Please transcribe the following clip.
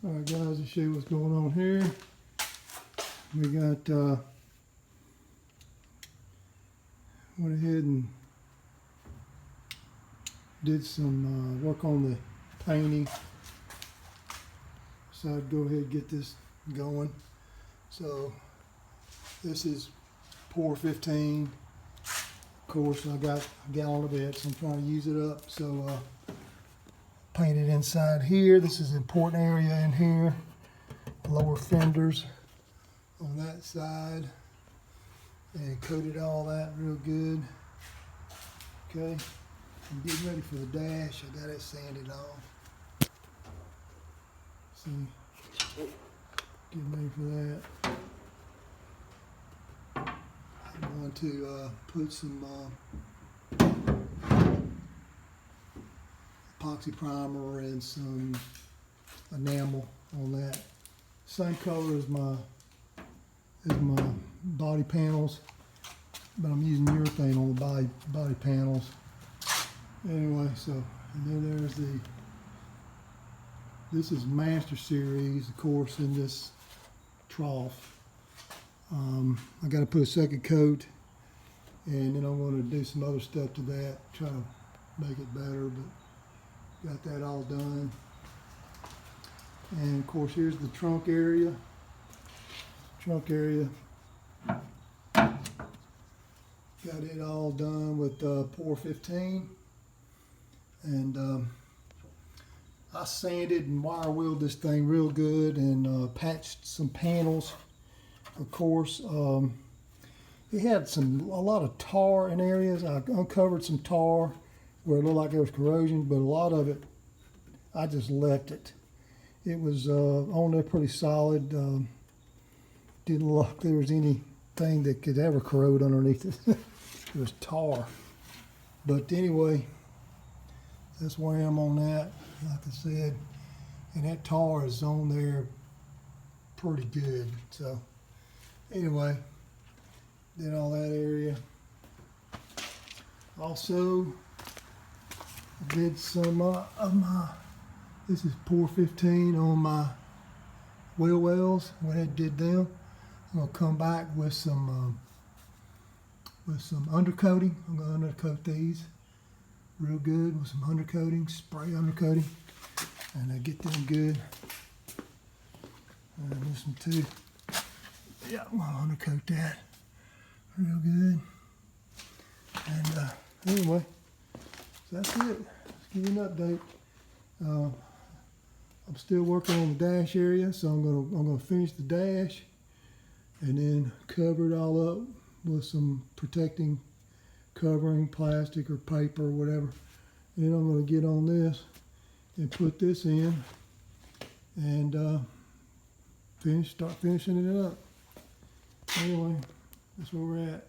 Alright guys, to show you what's going on here. We got went ahead and did some work on the painting. So I'd go ahead and get this going. So this is pour 15. Of course, I got a gallon of it, so I'm trying to use it up. So painted inside here. This is an important area in here. Lower fenders on that side, and coated all that real good. Okay, I'm getting ready for the dash. I got it sanded off. See, getting ready for that. I'm going to put some epoxy primer and some enamel on that. Same color as my body panels, but I'm using urethane on the body panels. Anyway, so and then there's this is Master Series, of course, in this trough. I got to put a second coat, and then I'm going to do some other stuff to that, try to make it better, but got that all done. And of course, here's the trunk area. Got it all done with pour 15. And I sanded and wire wheeled this thing real good and patched some panels. Of course, it had a lot of tar in areas. I uncovered some tar where it looked like there was corrosion, but a lot of it, I just left it. It was on there pretty solid. Didn't look like there was anything that could ever corrode underneath it. It was tar. But anyway, that's where I am on that, like I said. And that tar is on there pretty good. So anyway, did all that area. Also, I did some of my, this is pour 15 on my wheel wells. When I did them, I'm gonna come back with some undercoating. I'm gonna undercoat these real good with some undercoating, spray undercoating, and get them good. And this one too. Yeah, I'm gonna undercoat that real good. And anyway, so that's it. Let's give you an update. I'm still working on the dash area, so I'm gonna finish the dash and then cover it all up with some protecting covering, plastic or paper or whatever. And then I'm gonna get on this and put this in and start finishing it up. Anyway, that's where we're at.